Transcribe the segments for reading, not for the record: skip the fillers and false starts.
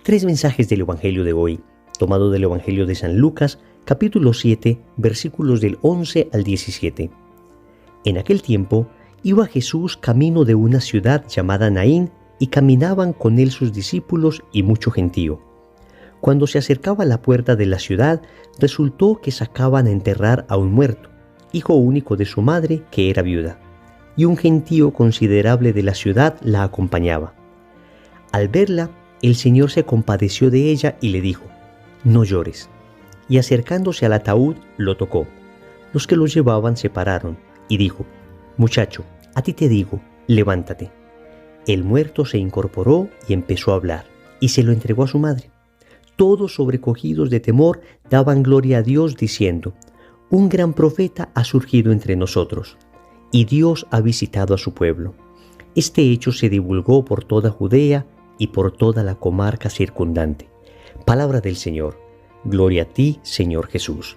Tres mensajes del Evangelio de hoy, tomado del Evangelio de San Lucas, capítulo 7, versículos del 11 al 17. En aquel tiempo iba Jesús camino de una ciudad llamada Naín, y caminaban con él sus discípulos y mucho gentío. Cuando se acercaba a la puerta de la ciudad, resultó que sacaban a enterrar a un muerto, hijo único de su madre, que era viuda, y un gentío considerable de la ciudad la acompañaba. Al verla, el Señor se compadeció de ella y le dijo: «No llores». Y acercándose al ataúd, lo tocó. Los que lo llevaban se pararon, y dijo: «Muchacho, a ti te digo, levántate». El muerto se incorporó y empezó a hablar, y se lo entregó a su madre. Todos, sobrecogidos de temor, daban gloria a Dios, diciendo: «Un gran profeta ha surgido entre nosotros, y Dios ha visitado a su pueblo». Este hecho se divulgó por toda Judea y por toda la comarca circundante. Palabra del Señor. Gloria a ti, Señor Jesús.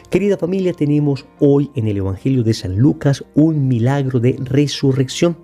Querida familia, tenemos hoy en el Evangelio de San Lucas un milagro de resurrección.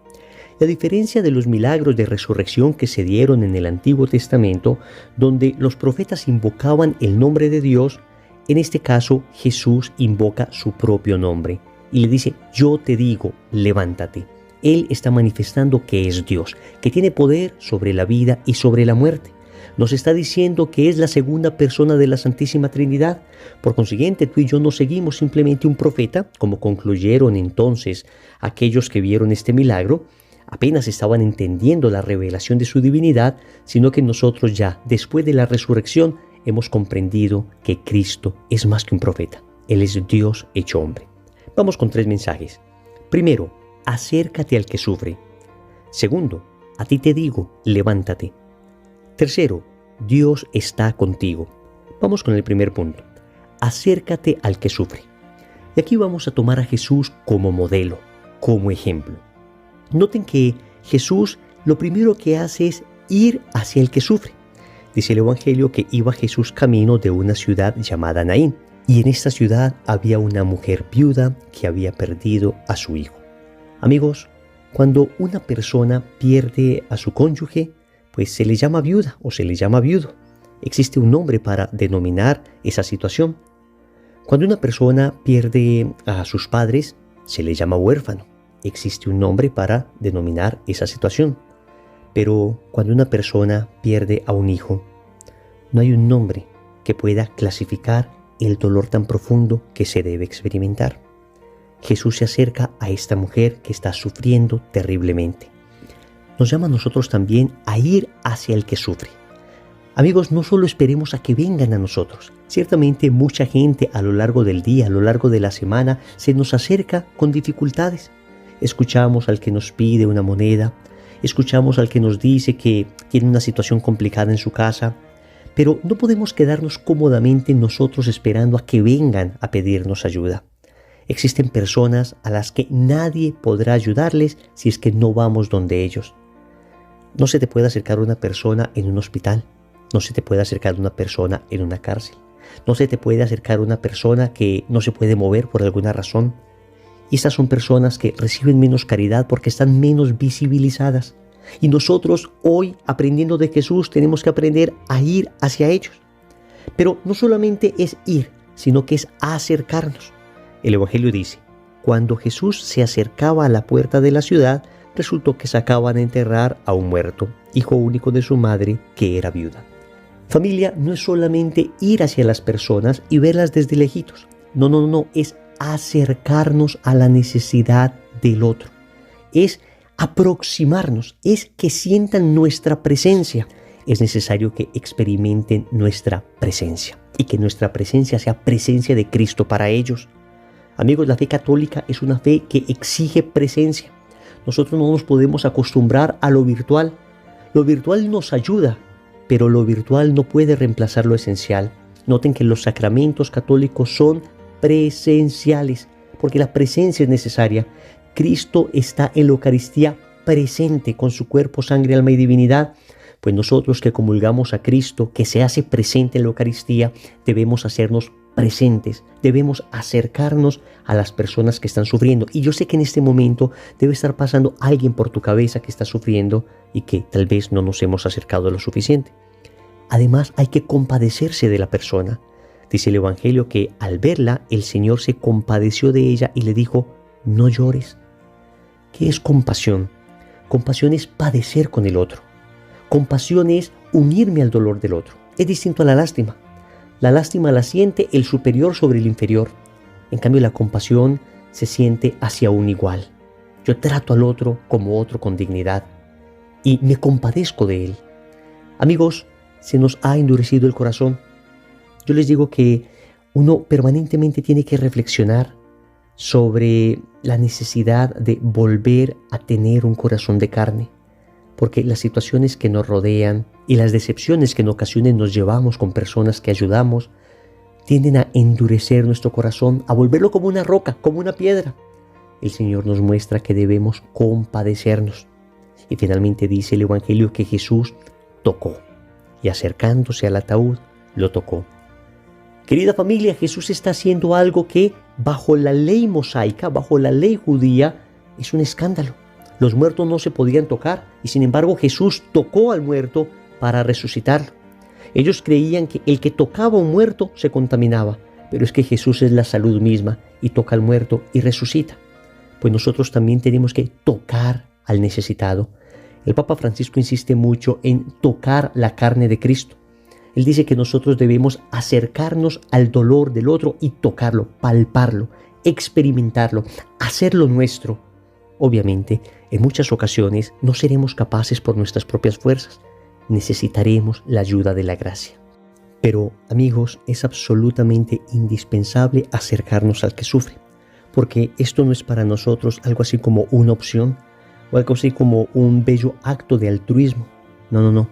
Y a diferencia de los milagros de resurrección que se dieron en el Antiguo Testamento, donde los profetas invocaban el nombre de Dios, en este caso Jesús invoca su propio nombre y le dice: «Yo te digo, levántate». Él está manifestando que es Dios, que tiene poder sobre la vida y sobre la muerte. Nos está diciendo que es la segunda persona de la Santísima Trinidad. Por consiguiente, tú y yo no seguimos simplemente un profeta, como concluyeron entonces aquellos que vieron este milagro. Apenas estaban entendiendo la revelación de su divinidad, sino que nosotros ya, después de la resurrección, hemos comprendido que Cristo es más que un profeta. Él es Dios hecho hombre. Vamos con tres mensajes. Primero, acércate al que sufre. Segundo, a ti te digo, levántate. Tercero, Dios está contigo. Vamos con el primer punto. Acércate al que sufre. Y aquí vamos a tomar a Jesús como modelo, como ejemplo. Noten que Jesús lo primero que hace es ir hacia el que sufre. Dice el Evangelio que iba Jesús camino de una ciudad llamada Naín, y en esta ciudad había una mujer viuda que había perdido a su hijo. Amigos, cuando una persona pierde a su cónyuge, pues se le llama viuda o se le llama viudo. Existe un nombre para denominar esa situación. Cuando una persona pierde a sus padres, se le llama huérfano. Existe un nombre para denominar esa situación. Pero cuando una persona pierde a un hijo, no hay un nombre que pueda clasificar el dolor tan profundo que se debe experimentar. Jesús se acerca a esta mujer que está sufriendo terriblemente. Nos llama a nosotros también a ir hacia el que sufre. Amigos, no solo esperemos a que vengan a nosotros. Ciertamente mucha gente a lo largo del día, a lo largo de la semana, se nos acerca con dificultades. Escuchamos al que nos pide una moneda, escuchamos al que nos dice que tiene una situación complicada en su casa, pero no podemos quedarnos cómodamente nosotros esperando a que vengan a pedirnos ayuda. Existen personas a las que nadie podrá ayudarles si es que no vamos donde ellos. No se te puede acercar una persona en un hospital, no se te puede acercar una persona en una cárcel, no se te puede acercar una persona que no se puede mover por alguna razón. Y estas son personas que reciben menos caridad porque están menos visibilizadas. Y nosotros hoy, aprendiendo de Jesús, tenemos que aprender a ir hacia ellos. Pero no solamente es ir, sino que es acercarnos. El Evangelio dice: cuando Jesús se acercaba a la puerta de la ciudad, resultó que sacaban a enterrar a un muerto, hijo único de su madre, que era viuda. Familia, no es solamente ir hacia las personas y verlas desde lejitos. No, es acercarnos a la necesidad del otro. Es aproximarnos, es que sientan nuestra presencia. Es necesario que experimenten nuestra presencia y que nuestra presencia sea presencia de Cristo para ellos. Amigos, la fe católica es una fe que exige presencia. Nosotros no nos podemos acostumbrar a lo virtual. Lo virtual nos ayuda, pero lo virtual no puede reemplazar lo esencial. Noten que los sacramentos católicos son presenciales, porque la presencia es necesaria. Cristo está en la Eucaristía presente con su cuerpo, sangre, alma y divinidad. Pues nosotros que comulgamos a Cristo, que se hace presente en la Eucaristía, debemos hacernos presentes, debemos acercarnos a las personas que están sufriendo. Y yo sé que en este momento debe estar pasando alguien por tu cabeza que está sufriendo y que tal vez no nos hemos acercado lo suficiente. Además, hay que compadecerse de la persona. Dice el Evangelio que al verla, el Señor se compadeció de ella y le dijo, no llores. ¿Qué es compasión? Compasión es padecer con el otro. Compasión es unirme al dolor del otro. Es distinto a la lástima. La lástima la siente el superior sobre el inferior. En cambio, la compasión se siente hacia un igual. Yo trato al otro como otro con dignidad y me compadezco de él. Amigos, se nos ha endurecido el corazón. Yo les digo que uno permanentemente tiene que reflexionar sobre la necesidad de volver a tener un corazón de carne, porque las situaciones que nos rodean y las decepciones que en ocasiones nos llevamos con personas que ayudamos tienden a endurecer nuestro corazón, a volverlo como una roca, como una piedra. El Señor nos muestra que debemos compadecernos. Y finalmente dice el Evangelio que Jesús tocó y acercándose al ataúd lo tocó. Querida familia, Jesús está haciendo algo que bajo la ley mosaica, bajo la ley judía, es un escándalo. Los muertos no se podían tocar y sin embargo Jesús tocó al muerto para resucitarlo. Ellos creían que el que tocaba a un muerto se contaminaba, pero es que Jesús es la salud misma y toca al muerto y resucita. Pues nosotros también tenemos que tocar al necesitado. El Papa Francisco insiste mucho en tocar la carne de Cristo. Él dice que nosotros debemos acercarnos al dolor del otro y tocarlo, palparlo, experimentarlo, hacerlo nuestro. Obviamente, en muchas ocasiones no seremos capaces por nuestras propias fuerzas. Necesitaremos la ayuda de la gracia. Pero, amigos, es absolutamente indispensable acercarnos al que sufre, porque esto no es para nosotros algo así como una opción o algo así como un bello acto de altruismo. No.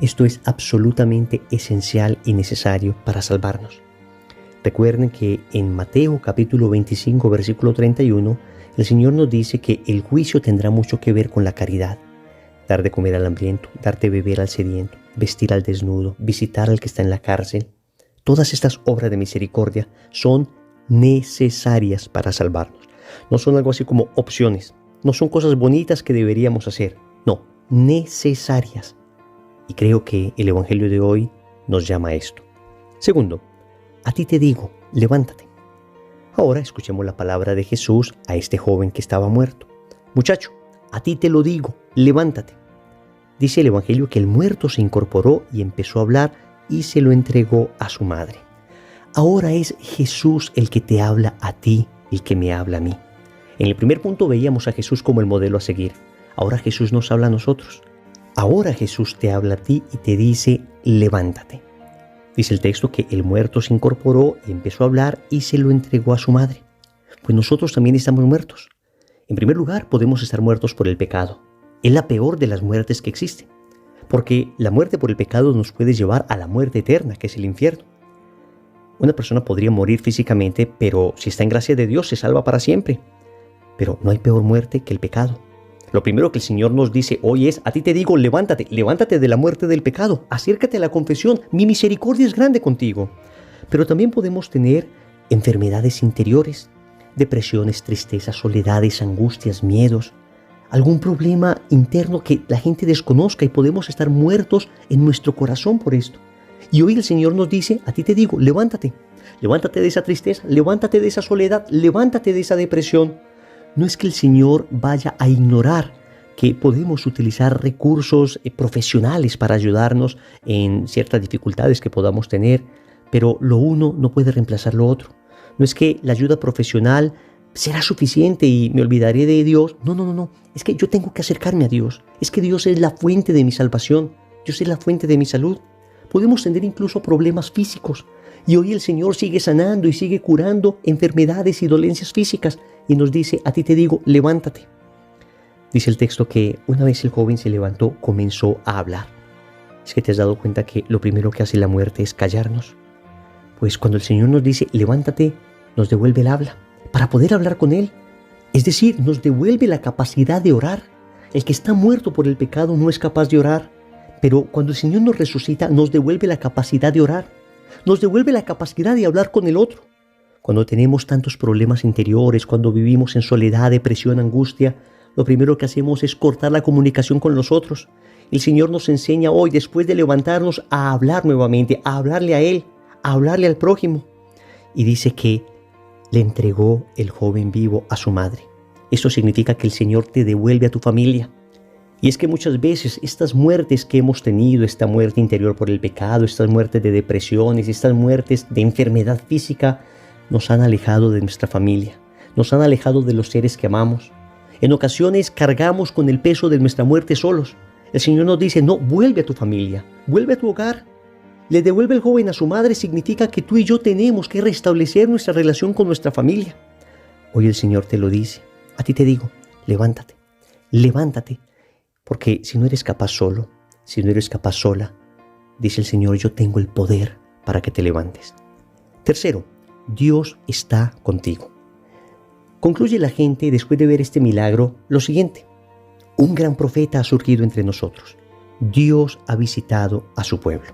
Esto es absolutamente esencial y necesario para salvarnos. Recuerden que en Mateo capítulo 25, versículo 31, el Señor nos dice que el juicio tendrá mucho que ver con la caridad. Dar de comer al hambriento, dar de beber al sediento, vestir al desnudo, visitar al que está en la cárcel. Todas estas obras de misericordia son necesarias para salvarnos. No son algo así como opciones. No son cosas bonitas que deberíamos hacer. No, necesarias. Y creo que el Evangelio de hoy nos llama a esto. Segundo, a ti te digo, levántate. Ahora escuchemos la palabra de Jesús a este joven que estaba muerto. Muchacho, a ti te lo digo, levántate. Dice el Evangelio que el muerto se incorporó y empezó a hablar y se lo entregó a su madre. Ahora es Jesús el que te habla a ti, el que me habla a mí. En el primer punto veíamos a Jesús como el modelo a seguir. Ahora Jesús nos habla a nosotros. Ahora Jesús te habla a ti y te dice, levántate. Dice el texto que el muerto se incorporó y empezó a hablar y se lo entregó a su madre. Pues nosotros también estamos muertos. En primer lugar, podemos estar muertos por el pecado. Es la peor de las muertes que existe. Porque la muerte por el pecado nos puede llevar a la muerte eterna, que es el infierno. Una persona podría morir físicamente, pero si está en gracia de Dios se salva para siempre. Pero no hay peor muerte que el pecado. Lo primero que el Señor nos dice hoy es, a ti te digo, levántate, levántate de la muerte del pecado, acércate a la confesión, mi misericordia es grande contigo. Pero también podemos tener enfermedades interiores, depresiones, tristezas, soledades, angustias, miedos, algún problema interno que la gente desconozca y podemos estar muertos en nuestro corazón por esto. Y hoy el Señor nos dice, a ti te digo, levántate, levántate de esa tristeza, levántate de esa soledad, levántate de esa depresión. No es que el Señor vaya a ignorar que podemos utilizar recursos profesionales para ayudarnos en ciertas dificultades que podamos tener, pero lo uno no puede reemplazar lo otro. No es que la ayuda profesional será suficiente y me olvidaré de Dios. No. Es que yo tengo que acercarme a Dios. Es que Dios es la fuente de mi salvación. Dios es la fuente de mi salud. Podemos tener incluso problemas físicos. Y hoy el Señor sigue sanando y sigue curando enfermedades y dolencias físicas. Y nos dice, a ti te digo, levántate. Dice el texto que una vez el joven se levantó, comenzó a hablar. ¿Es que te has dado cuenta que lo primero que hace la muerte es callarnos? Pues cuando el Señor nos dice, levántate, nos devuelve el habla para poder hablar con Él. Es decir, nos devuelve la capacidad de orar. El que está muerto por el pecado no es capaz de orar. Pero cuando el Señor nos resucita, nos devuelve la capacidad de orar. Nos devuelve la capacidad de hablar con el otro. Cuando tenemos tantos problemas interiores, cuando vivimos en soledad, depresión, angustia, lo primero que hacemos es cortar la comunicación con los otros. El Señor nos enseña hoy, después de levantarnos, a hablar nuevamente, a hablarle a Él, a hablarle al prójimo. Y dice que le entregó el joven vivo a su madre. Esto significa que el Señor te devuelve a tu familia. Y es que muchas veces estas muertes que hemos tenido, esta muerte interior por el pecado, estas muertes de depresiones, estas muertes de enfermedad física, nos han alejado de nuestra familia, nos han alejado de los seres que amamos. En ocasiones cargamos con el peso de nuestra muerte solos. El Señor nos dice, no, vuelve a tu familia, vuelve a tu hogar. Le devuelve el joven a su madre significa que tú y yo tenemos que restablecer nuestra relación con nuestra familia. Hoy el Señor te lo dice. A ti te digo, levántate, levántate. Porque si no eres capaz solo, si no eres capaz sola, dice el Señor, yo tengo el poder para que te levantes. Tercero, Dios está contigo. Concluye la gente, después de ver este milagro, lo siguiente. Un gran profeta ha surgido entre nosotros. Dios ha visitado a su pueblo.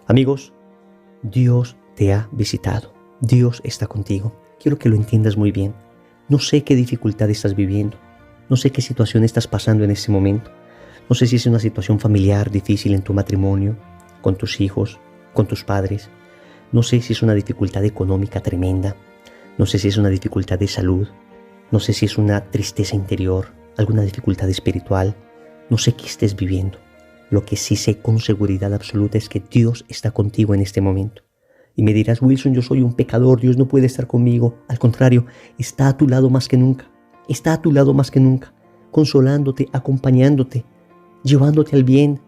Amigos, Dios te ha visitado. Dios está contigo. Quiero que lo entiendas muy bien. No sé qué dificultad estás viviendo. No sé qué situación estás pasando en este momento. No sé si es una situación familiar difícil en tu matrimonio, con tus hijos, con tus padres. No sé si es una dificultad económica tremenda. No sé si es una dificultad de salud. No sé si es una tristeza interior, alguna dificultad espiritual. No sé qué estés viviendo. Lo que sí sé con seguridad absoluta es que Dios está contigo en este momento. Y me dirás, Wilson, yo soy un pecador, Dios no puede estar conmigo. Al contrario, está a tu lado más que nunca. Está a tu lado más que nunca, consolándote, acompañándote, llevándote al bien.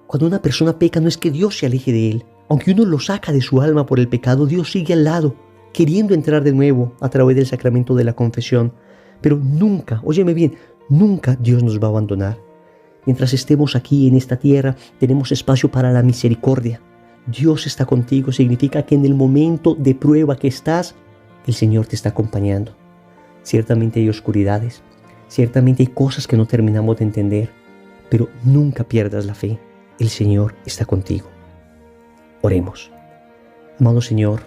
Cuando una persona peca no es que Dios se aleje de él. Aunque uno lo saca de su alma por el pecado, Dios sigue al lado, queriendo entrar de nuevo a través del sacramento de la confesión. Pero nunca, óyeme bien, nunca Dios nos va a abandonar. Mientras estemos aquí en esta tierra, tenemos espacio para la misericordia. Dios está contigo, significa que en el momento de prueba que estás, el Señor te está acompañando. Ciertamente hay oscuridades, ciertamente hay cosas que no terminamos de entender, pero nunca pierdas la fe. El Señor está contigo. Oremos. Amado Señor,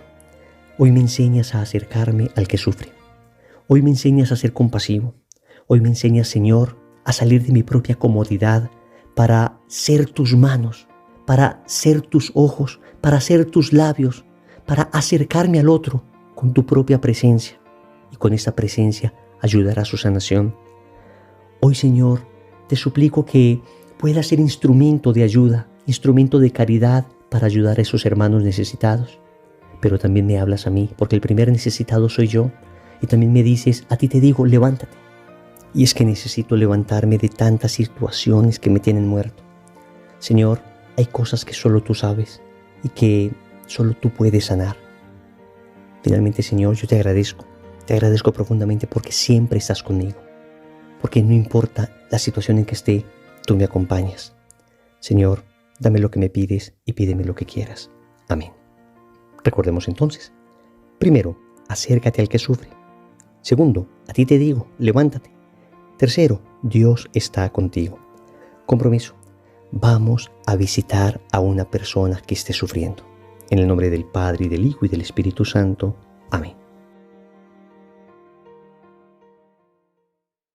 hoy me enseñas a acercarme al que sufre. Hoy me enseñas a ser compasivo. Hoy me enseñas, Señor, a salir de mi propia comodidad para ser tus manos, para ser tus ojos, para ser tus labios, para acercarme al otro con tu propia presencia. Y con esta presencia ayudar a su sanación. Hoy, Señor, te suplico que pueda ser instrumento de ayuda, instrumento de caridad para ayudar a esos hermanos necesitados. Pero también me hablas a mí, porque el primer necesitado soy yo. Y también me dices, a ti te digo, levántate. Y es que necesito levantarme de tantas situaciones que me tienen muerto. Señor, hay cosas que solo tú sabes y que solo tú puedes sanar. Finalmente, Señor, yo te agradezco profundamente porque siempre estás conmigo, porque no importa la situación en que esté, tú me acompañas. Señor, dame lo que me pides y pídeme lo que quieras. Amén. Recordemos entonces. Primero, acércate al que sufre. Segundo, a ti te digo, levántate. Tercero, Dios está contigo. Compromiso. Vamos a visitar a una persona que esté sufriendo. En el nombre del Padre, y del Hijo, y del Espíritu Santo. Amén.